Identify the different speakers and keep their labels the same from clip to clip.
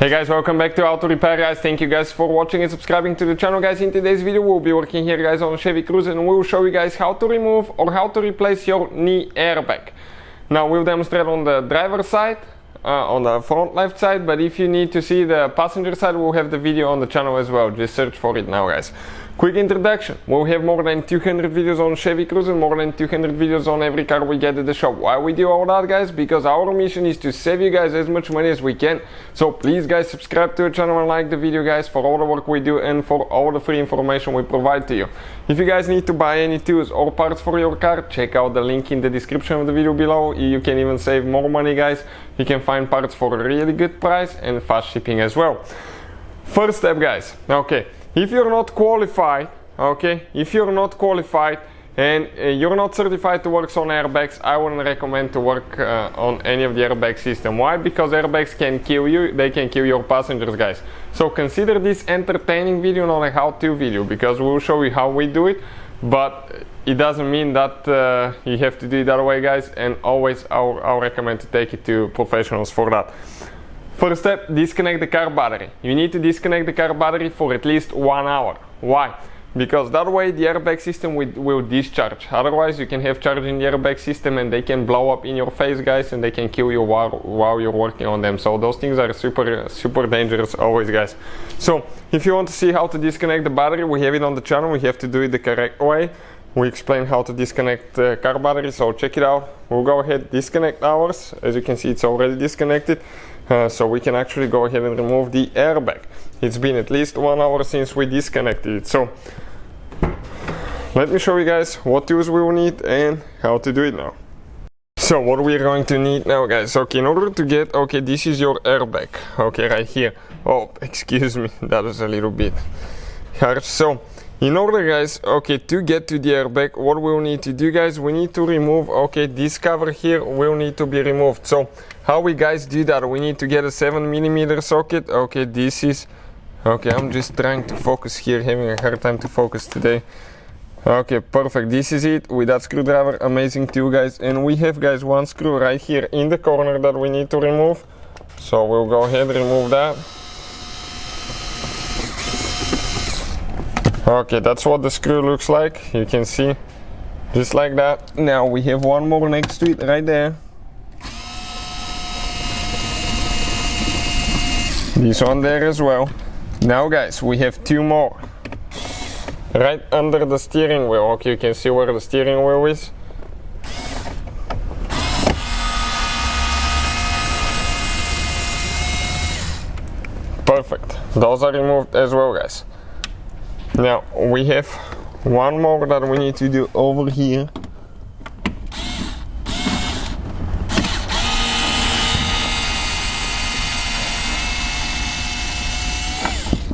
Speaker 1: Hey guys, welcome back to Auto Repair guys. Thank you guys for watching and subscribing to the channel guys. In today's video we'll be working here guys on a Chevy Cruze and we'll show you guys how to remove or how to replace your knee airbag. Now we'll demonstrate on the driver's side, on the front left side, but if you need to see the passenger side we'll have the video on the channel as well. Just search for it now guys. Quick introduction, we'll have more than 200 videos on Chevy Cruze and more than 200 videos on every car we get at the shop. Why we do all that guys? Because our mission is to save you guys as much money as we can. So please guys, subscribe to the channel and like the video guys for all the work we do and for all the free information we provide to you. If you guys need to buy any tools or parts for your car, check out the link in the description of the video below. You can even save more money guys. You can find parts for a really good price and fast shipping as well. First step guys, okay. If you're not qualified, and you're not certified to work on airbags, I wouldn't recommend to work on any of the airbag system. Why? Because airbags can kill you, they can kill your passengers guys. So consider this entertaining video, not a how-to video, because we'll show you how we do it, but it doesn't mean that you have to do it that way guys, and always I'll recommend to take it to professionals for that. First step, disconnect the car battery. You need to disconnect the car battery for at least 1 hour. Why? Because that way the airbag system will discharge. Otherwise you can have charge in the airbag system and they can blow up in your face guys, and they can kill you while you're working on them. So those things are super dangerous always guys. So if you want to see how to disconnect the battery, we have it on the channel. We have to do it the correct way. We explain how to disconnect the car battery, so check it out. We'll go ahead, disconnect ours. As you can see, it's already disconnected. So we can actually go ahead and remove the airbag. It's been at least 1 hour since we disconnected it. So let me show you guys what tools we will need and how to do it now. So what we're going to need now guys, okay, in order to get, okay, this is your airbag, okay, right here. Oh, excuse me, that was a little bit harsh. So in order guys, okay, to get to the airbag, what we'll need to do guys, we need to remove, okay, this cover here will need to be removed. So how we guys do that, we need to get a 7mm socket. Okay, this is, okay, I'm just trying to focus here, having a hard time to focus today. Okay, perfect, this is it with that screwdriver, amazing tool guys. And we have guys one screw right here in the corner that we need to remove. So we'll go ahead and remove that. Okay, that's what the screw looks like, you can see, just like that. Now we have one more next to it right there. This one there as well. Now guys, we have two more right under the steering wheel. Okay, you can see where the steering wheel is. Perfect, those are removed as well guys. Now we have one more that we need to do over here.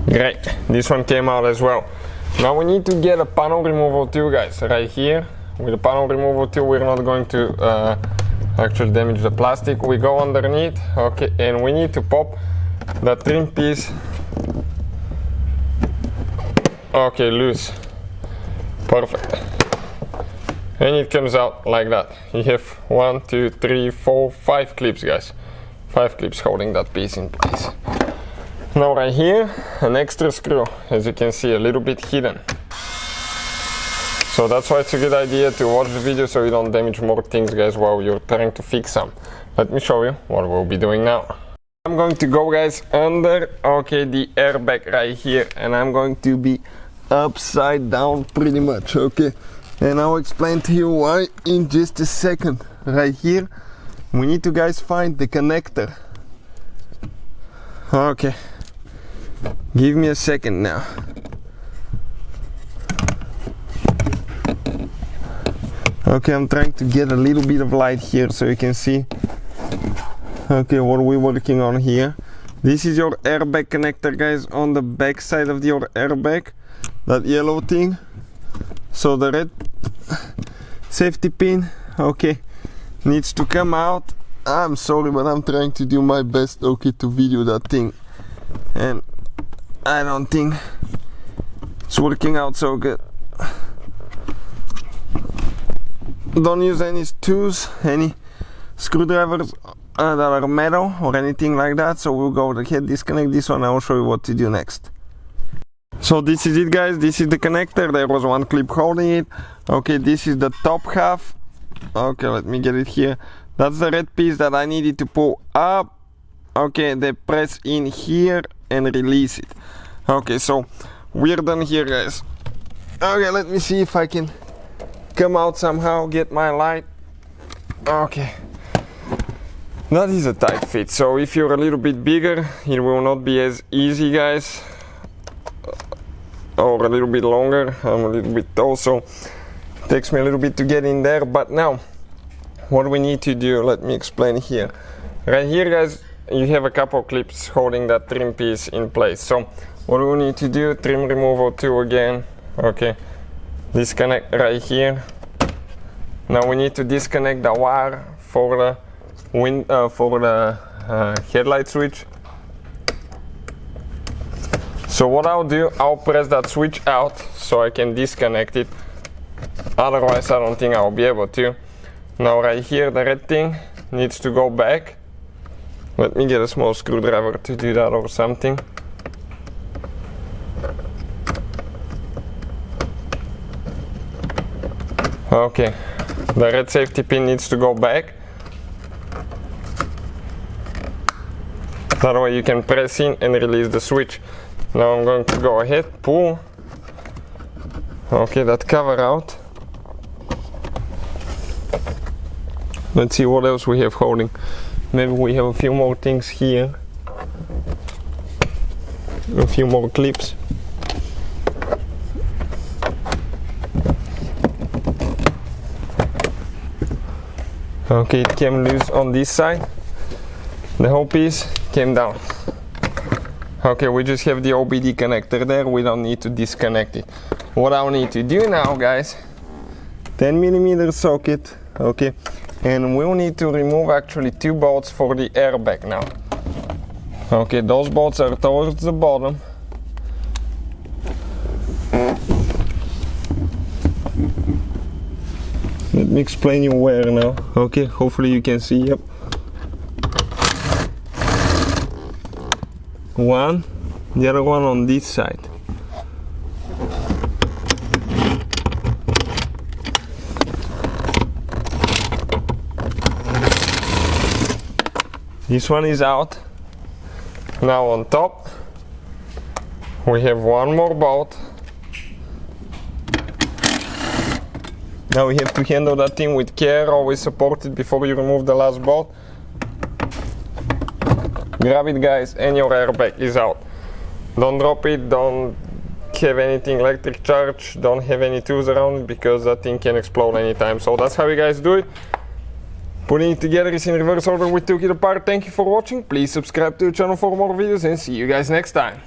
Speaker 1: Great, this one came out as well. Now we need to get a panel removal tool guys, right here. With a panel removal tool we're not going to actually damage the plastic. We go underneath, okay, and we need to pop the trim piece, okay, loose. Perfect. And it comes out like that. You have 1, 2, 3, 4, 5 clips guys. 5 clips holding that piece in place. Now right here, an extra screw, as you can see, a little bit hidden. So that's why it's a good idea to watch the video so you don't damage more things guys while you're trying to fix them. Let me show you what we'll be doing now. I'm going to go guys under, okay, the airbag right here, and I'm going to be upside down pretty much, okay, and I'll explain to you why in just a second. Right here we need to guys find the connector. Okay, give me a second now. Okay, I'm trying to get a little bit of light here so you can see, okay, what we're working on here. This is your airbag connector guys, on the back side of your airbag, that yellow thing. So the red safety pin, okay, needs to come out. I'm sorry, but I'm trying to do my best, okay, to video that thing, and I don't think it's working out so good. Don't use any tools, any screwdrivers
Speaker 2: that are metal or anything like that, so we'll go ahead, disconnect this one, I will show you what to do next. So this is it, guys, this is the connector, there was one clip holding it. Okay, this is the top half. Okay, let me get it here. That's the red piece that I needed to pull up. Okay, they press in here and release it. Okay, so we're done here, guys. Okay, let me see if I can come out somehow, get my light. Okay, that is a tight fit, so if you're a little bit bigger it will not be as easy, guys, or a little bit longer. I'm a little bit tall, so it takes me a little bit to get in there. But now what we need to do, let me explain here. Right here, guys, you have a couple clips holding that trim piece in place. So what we need to do, trim removal 2 again. Okay, disconnect right here. Now we need to disconnect the wire for the headlight switch. So what I'll do, I'll press that switch out so I can disconnect it. Otherwise I don't think I'll be able to. Now right here, the red thing needs to go back. Let me get a small screwdriver to do that or something. Okay, the red safety pin needs to go back. That way you can press in and release the switch. Now I'm going to go ahead, pull. Okay, that cover out. Let's see what else we have holding. Maybe we have a few more things here. A few more clips. Okay, it came loose on this side. The whole piece came down. Okay, we just have the OBD connector there, we don't need to disconnect it. What I'll need to do now, guys, 10mm socket, okay, and we'll need to remove actually 2 bolts for the airbag now. Okay, those bolts are towards the bottom. Let me explain you where now. Okay, hopefully you can see. Yep. One, the other one on this side. This one is out. Now on top we have one more bolt. Now we have to handle that thing with care, always support it before you remove the last bolt. Grab it, guys, and your airbag is out. Don't drop it, don't have anything electric charge, don't have any tools around it because that thing can explode anytime. So that's how you guys do it. Putting it together is in reverse order, we took it apart. Thank you for watching, please subscribe to the channel for more videos and see you guys next time.